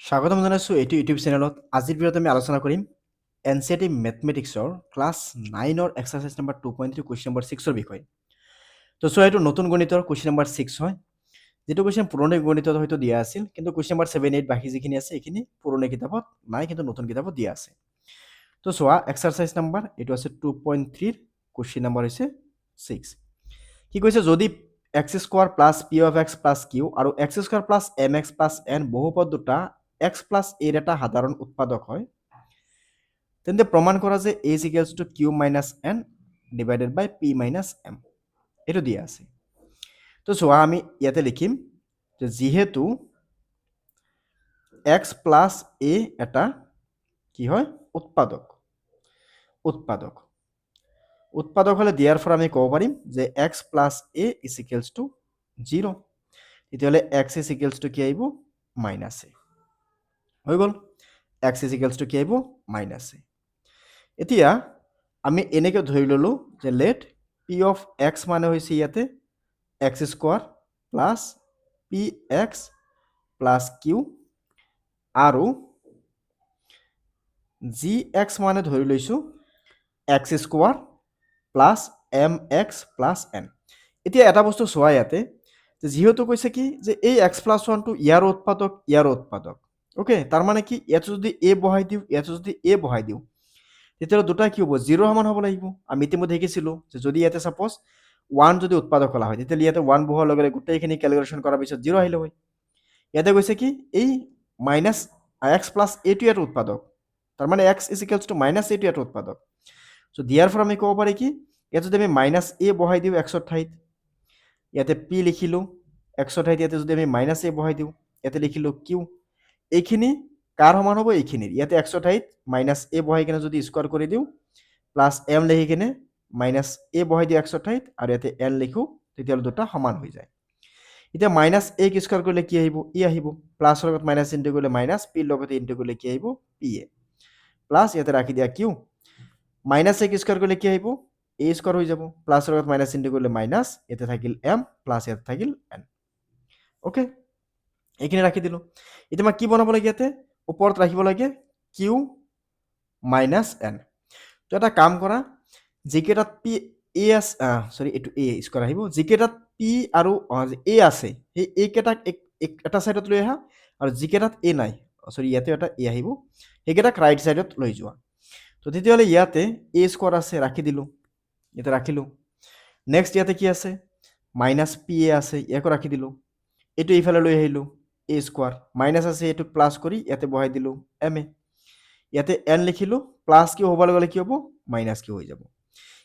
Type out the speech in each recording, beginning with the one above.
স্বাগতম জানাইছোঁ এইটো ইউটিউব চেনেলত। আজিৰ ভিডিঅ'ত আমি আলোচনা কৰিম NCERT মেথমেটিক্সৰ ক্লাছ 9ৰ এক্সাৰচাইজ নম্বৰ 2.3 কুৱেশ্যন নম্বৰ 6ৰ বিষয়ে। তো চোৱা এইটো নতুন গণিতৰ কুৱেশ্যন নম্বৰ 6 হয়। যিটো কুৱেশ্যন পুৰণি গণিতত হয়তো দিয়া আছিল, কিন্তু কুৱেশ্যন নম্বৰ 7, 8 বাকী যিখিনি আছে এইখিনি পুৰণি কিতাপত নাই, কিন্তু নতুন কিতাপত দিয়া আছে। তো চোৱা এক্সাৰচাইজ নম্বৰ এইটো আছে 2.3ৰ কুৱেশ্যন নম্বৰ হৈছে 6। কি কৈছে, যদি x square plus p of x plus q আৰু x square plus mx plus n বহুপদ দুটা x প্লাস a এর এটা সাধারণ উৎপাদক হয়, তেন্তে প্রমাণ করা যে a is equals to q minus n divided by p minus m এটো দিয়া আছে। তো চোৱা আমি ইয়াতে লিখিম যে যেহেতু x প্লাস a এটা কি হয় উৎপাদক উৎপাদক হলে দিয়াৰ ফলে আমি ক'ব পাৰিম যে x plus a is equals to 0, তেতিয়াহ'লে x is equals to কি আহিব মাইনাছ a হৈ গ'ল। x is equals to কি আহিব মাইনাছ a। এতিয়া আমি এনেকৈ ধৰি ললো যে লেট p of x মানে হৈছে ইয়াতে x square plus px plus q আৰু gx মানে ধৰি লৈছো x square plus mx plus n। এতিয়া এটা বস্তু চোৱা ইয়াতে যে যেহেতু কৈছে কি যে এই x প্লাস 1 টো ইয়াৰ উৎপাদক ওকে, তাৰ মানে কি ইয়াতে যদি a বহাই দিও তেতিয়াহ'লে দুটা কি হ'ব 0 সমান হ'ব লাগিব। আমি ইতিমধ্যে দেখিছিলো যে যদি ইয়াতে সাপোজ 1 যদি উৎপাদক হলা হয় তেতিয়াহ'লে ইয়াতে 1 বহোৱাৰ লগে লগে গোটেইখিনি ক্যালকুলেশন কৰাৰ পিছত 0 আহিলে হয়। ইয়াতে কৈছে কি এই মাইনাস x প্লাস a টো ইয়াৰ উৎপাদক, তাৰ মানে x is equals to minus a টো ইয়াৰ উৎপাদক। সো দিয়াৰ ফৰ আমি ক'ব পাৰি কি ইয়াতে যদি আমি মাইনাস a বহাই দিও x ৰ ঠাইত, ইয়াতে p লিখিলো, x ৰ ঠাইত ইয়াতে যদি আমি মাইনাস a বহাই দিও, ইয়াতে লিখিলো q, এইখিনি কাৰ সমান হ'ব এইখিনিৰ, ইয়াতে x ৰ ঠাইত মাইনাস a বহাই কিনে যদি স্কোয়াৰ কৰি দিও প্লাস m লিখি কিনে মাইনাস a বহাই দিও x ৰ ঠাইত আৰু ইয়াতে n লিখো, তেতিয়াহ'লে দুটা সমান হৈ যায়। এতিয়া মাইনাস a কি স্কোয়ার কৰিলে কি আহিব e আহিব, প্লাসৰ লগত মাইনাস ইনটু কৰিলে মাইনাস, p ৰ লগত ইনটু কৰিলে কি আহিব pa, প্লাস ইয়াতে ৰাখি দিয়া q, মাইনাস a কি স্কোয়াৰ কৰিলে কি আহিব a স্কোয়াৰ হৈ যাব, প্লাসৰ লগত মাইনাস ইনটু কৰিলে মাইনাস, ইয়াতে থাকিল m প্লাস ইয়াতে থাকিল n। ওকে, এইখিনি ৰাখি দিলো। এতিয়া মই কি বনাব লাগে, ইয়াতে ওপৰত ৰাখিব লাগে q মাইনাস n। তো এটা কাম কৰা, যিকেইটাত p a আছে সৰি এইটো a স্কোয়াৰ আহিব, যিকেইটাত p আৰু a আছে সেই a কেইটাক এটা সাইডত লৈ আহা, আৰু যিকেইটাত a নাই সৰি ইয়াতে এটা a আহিব, সেইকেইটাক ৰাইট সাইডত লৈ যোৱা। তো তেতিয়াহ'লে ইয়াতে a স্কোয়াৰ আছে ৰাখি দিলো, ইয়াতে ৰাখিলো। নেক্সট ইয়াতে কি আছে মাইনাস pa আছে, ইয়াকো ৰাখি দিলো, এইটো এইফালে লৈ আহিলো a স্কোয়াৰ, মাইনাস আছে এইটো প্লাস কৰি ইয়াতে বহাই দিলো ma, ইয়াতে n লিখিলো, প্লাস কি হ'ব লগে কি হ'ব মাইনাস কি হৈ যাব।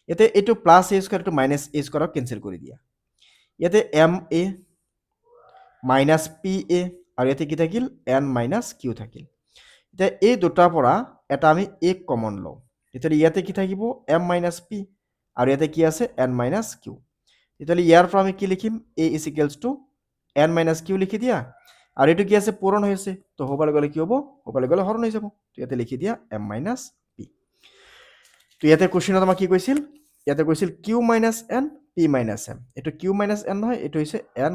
ইয়াতে এইটো plus a square two minus a স্কোয়ারক কেনসেল কৰি দিয়া, ইয়াতে ma মাইনাস pa আৰু ইয়াতে কি থাকিল n মাইনাস q থাকিল। এতিয়া এই দুটাৰ পৰা এটা আমি a কমন লওঁ, তেতিয়াহ'লে ইয়াতে কি থাকিব m মাইনাস p আৰু ইয়াতে কি আছে n মাইনাস q। তেতিয়াহ'লে ইয়াৰ পৰা আমি কি লিখিম a is equals to n minus q লিখি দিয়া, আৰু এইটো কি আছে পূৰণ হৈ আছে, তো হ'বলৈ গ'লে কি হ'ব হ'বলৈ গ'লে হৰণ হৈ যাব, তো ইয়াতে লিখি দিয়া m মাইনাস p। তো ইয়াতে কোশ্চেনত আমাক কি কৈছিল, ইয়াতে কৈছিল q minus n p minus m, এইটো q মাইনাস n নহয়, এইটো হৈছে n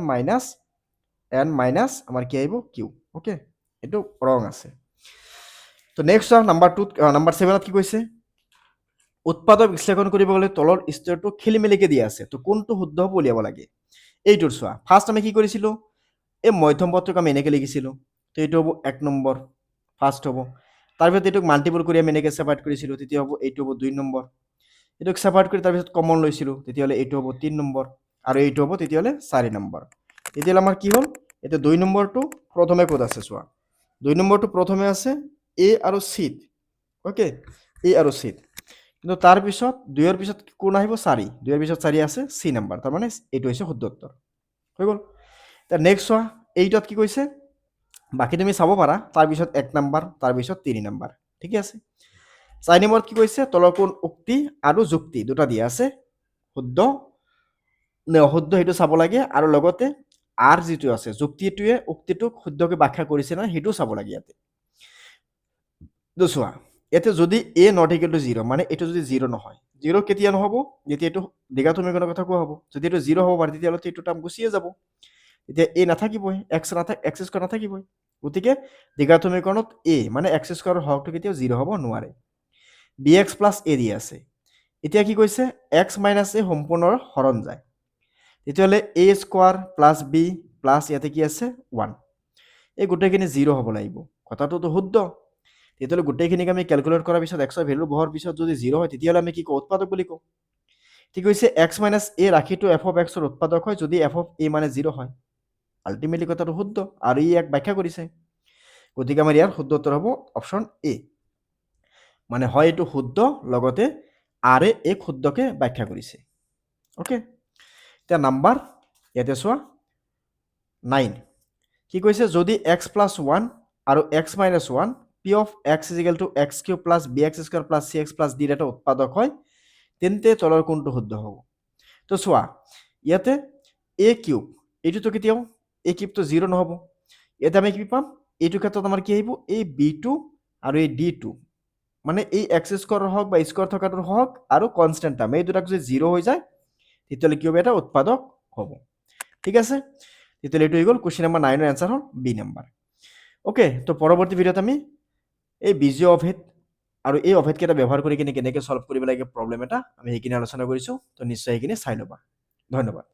মাইনাস আমাৰ কি আহিব q। ওকে, এইটো ৰং আছে। তো নেক্সট নাম্বাৰ 7ত কি কৈছে, উৎপাদক বিশ্লেষণ কৰিব গ'লে তলৰ স্তৰটো খেলি মেলিকে দিয়া আছে, তো কোনটো শুদ্ধ হ'ব উলিয়াব লাগে। এইটোৰ চোৱা, ফাৰ্ষ্ট আমি কি কৰিছিলো এই মধ্যম পদটোক আমি এনেকে লিখিছিলো, তো এইটো হ'ব 1 নম্বৰ ফাৰ্ষ্ট হ'ব। তাৰপিছত এইটোক মাল্টিপল কৰি আমি এনেকে সেপাৰেট কৰিছিলো, তেতিয়া হ'ব এইটো হ'ব 2 নম্বৰ। এইটোক সেপাৰেট কৰি তাৰপিছত কমন লৈছিলো, তেতিয়াহ'লে এইটো হ'ব 3 নম্বৰ আৰু এইটো হ'ব তেতিয়াহ'লে 4 নম্বৰ। তেতিয়াহ'লে আমাৰ কি হ'ল, এতিয়া 2 নম্বৰটো প্ৰথমে ক'ত আছে চোৱা, 2 নম্বৰটো প্ৰথমে আছে a আৰু c, ওকে a আৰু c, কিন্তু তাৰ পিছত 2ৰ পিছত কোন আহিব 4, 2ৰ পিছত 4 আছে c নম্বৰ, তাৰ মানে এইটো হৈছে শুদ্ধ উত্তৰ হৈ গ'ল। তাৰ নেক্সট চোৱা, 8ত কি কৈছে, বাকি তুমি চাব পাৰা, তাৰ পিছত 1 নম্বৰ, তাৰ পিছত 3 নম্বৰ, ঠিকে আছে। 4 নম্বৰত কি কৈছে, তলৰ কোন উক্তি আৰু যুক্তি দুটা দিয়া আছে, শুদ্ধ নে অশুদ্ধ সেইটো চাব লাগে, আৰু লগতে আৰ যিটো আছে যুক্তিটোৱে উক্তিটোক শুদ্ধকৈ ব্যাখ্যা কৰিছে না সেইটো চাব লাগে ইয়াতে। তো চোৱা, ইয়াতে যদি a not equal to 0 মানে এইটো যদি 0 নহয়, 0 কেতিয়া নহ'ব, যেতিয়া এইটো দ্বিঘাত সমীকৰণৰ কথা কোৱা হ'ব, যদি এইটো 0 হ'ব পাৰে তেতিয়াহ'লে এইটো টাৰ্ম গুচিয়ে যাব। এতিয়া এ নাথাকিবই, এক্স স্কোৱাৰ নাথাকিবই, গতিকে দ্বিঘাত সমীকৰণত এ মানে এক্স স্কোৱাৰৰ হৰটো কেতিয়াও 0 হ'ব নোৱাৰে। বি এক্স প্লাছ এ দি আছে। এতিয়া কি কৈছে এক্স মাইনাছ এ সম্পূৰ্ণ হৰণ যায়, তেতিয়াহ'লে এ স্কোৱাৰ প্লাছ বি প্লাছ ইয়াতে কি আছে 1, এই গোটেইখিনি 0 হ'ব লাগিব, কথাটোতো শুদ্ধ। তেতিয়াহ'লে গোটেইখিনিক আমি কেলকুলেট কৰাৰ পিছত এক্সৰ ভেলু বহোৱাৰ পিছত যদি 0 হয় তেতিয়াহ'লে আমি কি কওঁ, উৎপাদক বুলি কওঁ। ঠিক হৈছে, এক্স মাইনাছ এ ৰাশিটো এফ অফ এক্সৰ উৎপাদক হয় যদি এফ অফ এ মানে 0 হয়। আল্টিমেটলি কথাটো শুদ্ধ আৰু ই এক ব্যাখ্যা কৰিছে, গতিকে আমাৰ ইয়াৰ শুদ্ধ উত্তৰ হ'ব অপশ্যন এ, মানে হয় এইটো শুদ্ধ লগতে আৰে এক শুদ্ধকে ব্যাখ্যা কৰিছে। অ'কে, এতিয়া নাম্বাৰ ইয়াতে চোৱা 9 কি কৈছে, যদি এক্স প্লাছ 1 আৰু x minus 1 p of x equal to x cube plus b x square plus c x plus ডিৰ এটা উৎপাদক হয় তেন্তে তলৰ কোনটো শুদ্ধ হ'ব? তো চোৱা ইয়াতে এ কিউব এইটোতো কেতিয়াও এ কিউবটো 0 নহ'ব, ইয়াতে আমি কি পাম, এইটো ক্ষেত্ৰত আমাৰ কি আহিব এই বি টু আৰু এই ডি টু, মানে এই এক্স স্কোৱাৰৰ হওক বা স্কোৱাৰ থকাটোৰ হওক আৰু কনষ্টেণ্ট টাৰ্ম এই দুটাক যদি 0 হৈ যায় তেতিয়াহ'লে কি হ'ব, এটা উৎপাদক হ'ব। ঠিক আছে, তেতিয়াহ'লে এইটো হৈ গ'ল কুৱেশ্যন নম্বৰ 9ৰ এনচাৰ হ'ল বি নাম্বাৰ। অ'কে, তো পৰৱৰ্তী ভিডিঅ'ত আমি এই বীজীয় অভেদ আৰু এই অভেদকেইটা ব্যৱহাৰ কৰি কিনে কেনেকৈ ছল্ভ কৰিব লাগে প্ৰব্লেম এটা আমি সেইখিনি আলোচনা কৰিছোঁ, তো নিশ্চয় সেইখিনি চাই ল'বা। ধন্যবাদ।